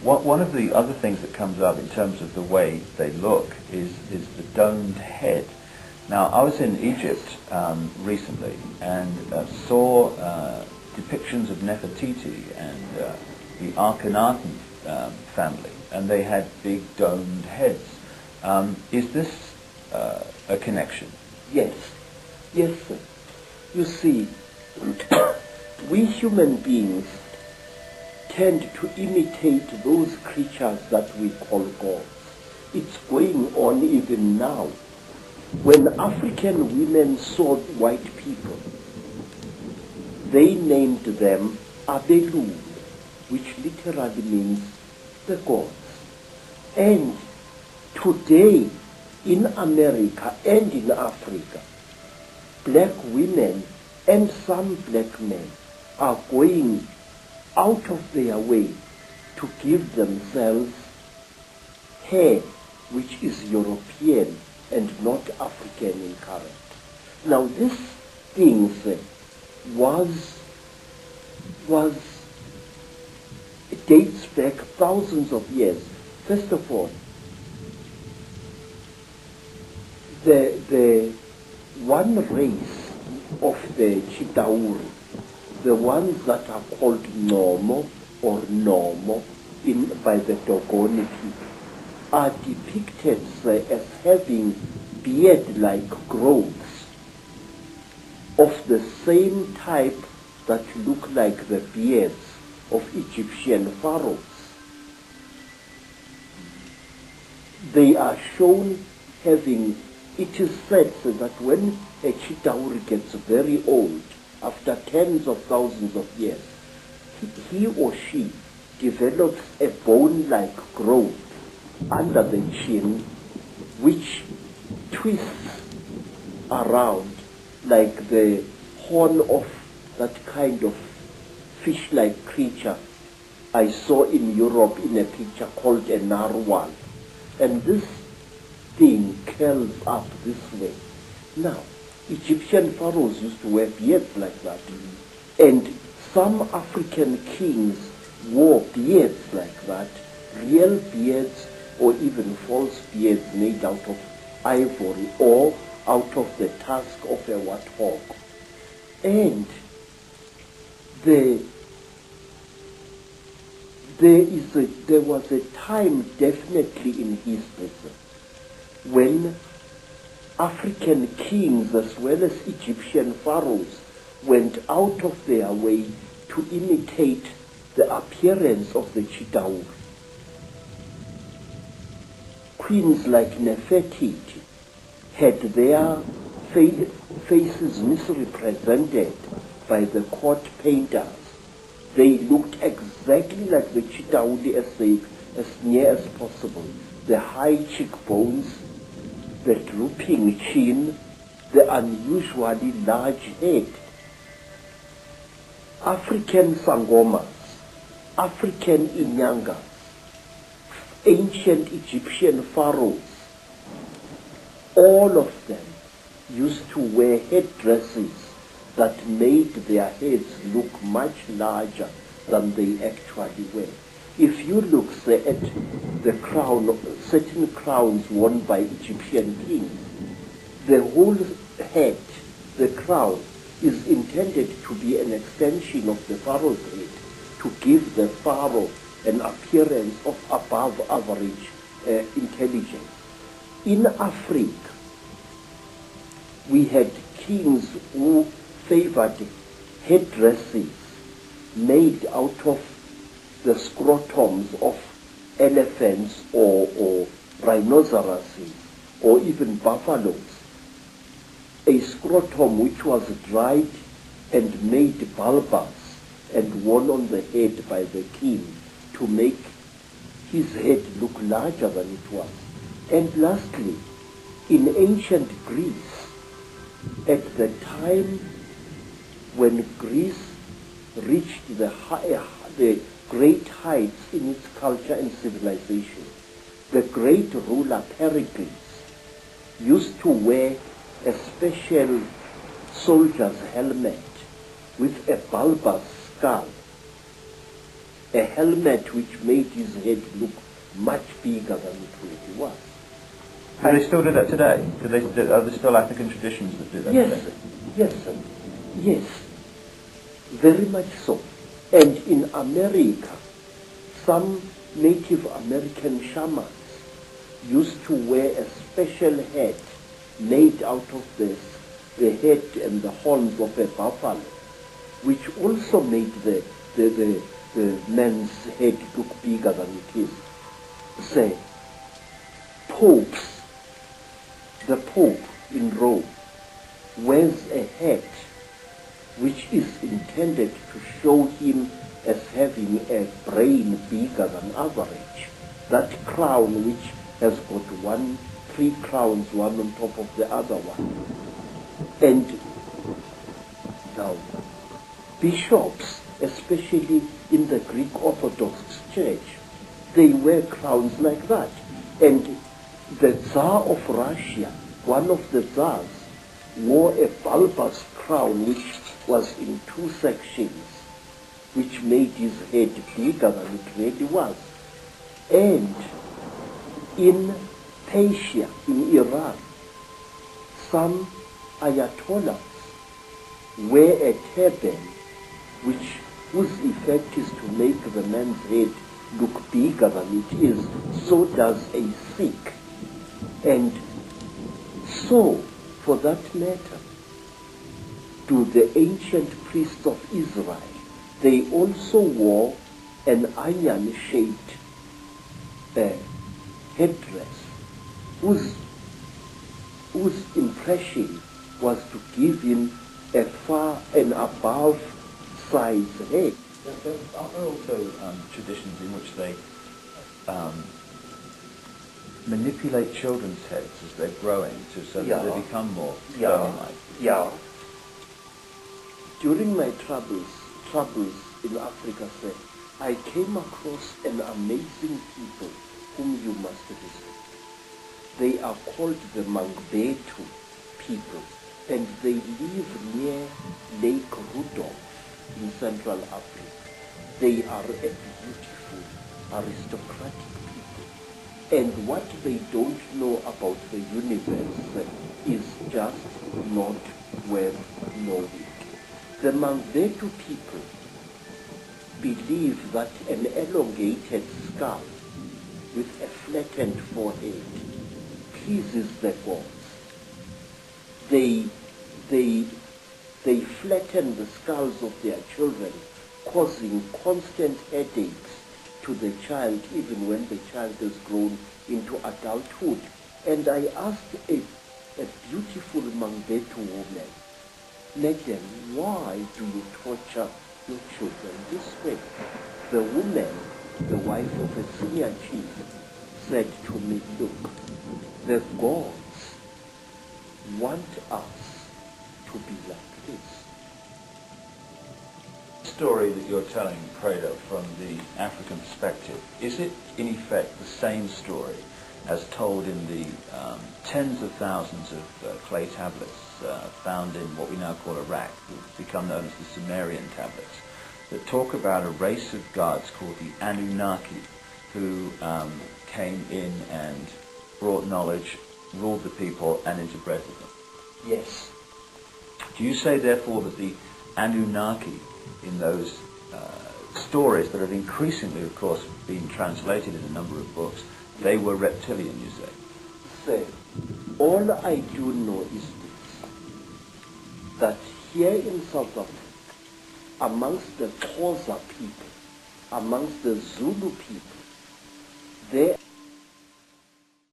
One of the other things that comes up in terms of the way they look is the domed head. Now, I was in Egypt recently and saw depictions of Nefertiti and the Akhenaten family, and they had big domed heads. Is this a connection? Yes. Yes, sir. You see, we human beings tend to imitate those creatures that we call gods. It's going on even now. When African women saw white people, they named them Abelu, which literally means the gods. And today, in America and in Africa, black women and some black men are going out of their way to give themselves hair which is European and not African in color. Now this thing it dates back thousands of years. First of all, the one race of the Chitauri, the ones that are called Nomo or Nomo by the Dogoni people, are depicted as having beard-like growths of the same type that look like the beards of Egyptian pharaohs. They are shown having, it is said that when a Chitauri gets very old, after tens of thousands of years, he or she develops a bone-like growth under the chin, which twists around like the horn of that kind of fish-like creature I saw in Europe in a picture called a narwhal. And this thing curls up this way. Now, Egyptian pharaohs used to wear beards like that. And some African kings wore beards like that, real beards or even false beards made out of ivory or out of the tusk of a warthog. And there was a time definitely in history when African kings as well as Egyptian pharaohs went out of their way to imitate the appearance of the Chitauri. Queens like Nefertiti had their faces misrepresented by the court painters. They looked exactly like the Chitauri as near as possible. The high cheekbones, the drooping chin, the unusually large head. African sangomas, African inyangas, ancient Egyptian pharaohs, all of them used to wear headdresses that made their heads look much larger than they actually were. If you look at the crown, certain crowns worn by Egyptian kings, the whole head, the crown, is intended to be an extension of the pharaoh's head to give the pharaoh an appearance of above average intelligence. In Africa, we had kings who favored headdresses made out of the scrotums of elephants or rhinoceroses or even buffaloes. A scrotum which was dried and made bulbous and worn on the head by the king to make his head look larger than it was. And lastly, in ancient Greece, at the time when Greece reached the great heights in its culture and civilization, the great ruler Pericles used to wear a special soldier's helmet with a bulbous skull. a helmet which made his head look much bigger than it really was. Do they still do that today? Are there still African traditions that do that Yes, today? yes, sir. Yes, very much so. And in America, some Native American shamans used to wear a special hat made out of the head and the horns of a buffalo, which also made the man's head look bigger than it is. Say, the Pope in Rome wears a hat which is intended to show him as having a brain bigger than average. That crown which has got three crowns, one on top of the other one. And now, bishops, especially in the Greek Orthodox Church, they wear crowns like that. And the Tsar of Russia, one of the Tsars, wore a bulbous crown which was in two sections, which made his head bigger than it really was. And in Persia, in Iran, some ayatollahs wear a turban whose effect is to make the man's head look bigger than it is. So does a Sikh. And so, for that matter, to the ancient priests of Israel, they also wore an iron-shaped headdress, whose impression was to give him an above-sized head. There are also traditions in which they manipulate children's heads as they're growing so that they become more stone-like. Yeah. During my travels in Africa, sir, I came across an amazing people whom you must visit. They are called the Mangbetu people, and they live near Lake Rudolph in Central Africa. They are a beautiful, aristocratic people. And what they don't know about the universe is just not worth knowing. The Mangbetu people believe that an elongated skull with a flattened forehead pleases the gods. They flatten the skulls of their children, causing constant headaches to the child even when the child has grown into adulthood. And I asked a beautiful Mangbetu woman, Madam, why do you torture your children this way? The woman, the wife of a senior chief, said to me, look, the gods want us to be like this. The story that you're telling, Prada, from the African perspective, is it in effect the same story as told in the tens of thousands of clay tablets found in what we now call Iraq, which become known as the Sumerian tablets, that talk about a race of gods called the Anunnaki, who came in and brought knowledge, ruled the people, and interbred with them? Yes. Do you say, therefore, that the Anunnaki in those stories that have increasingly, of course, been translated in a number of books, they were reptilian, you say? Sir, all I do know is this, that here in South Africa, amongst the Xhosa people, amongst the Zulu people, there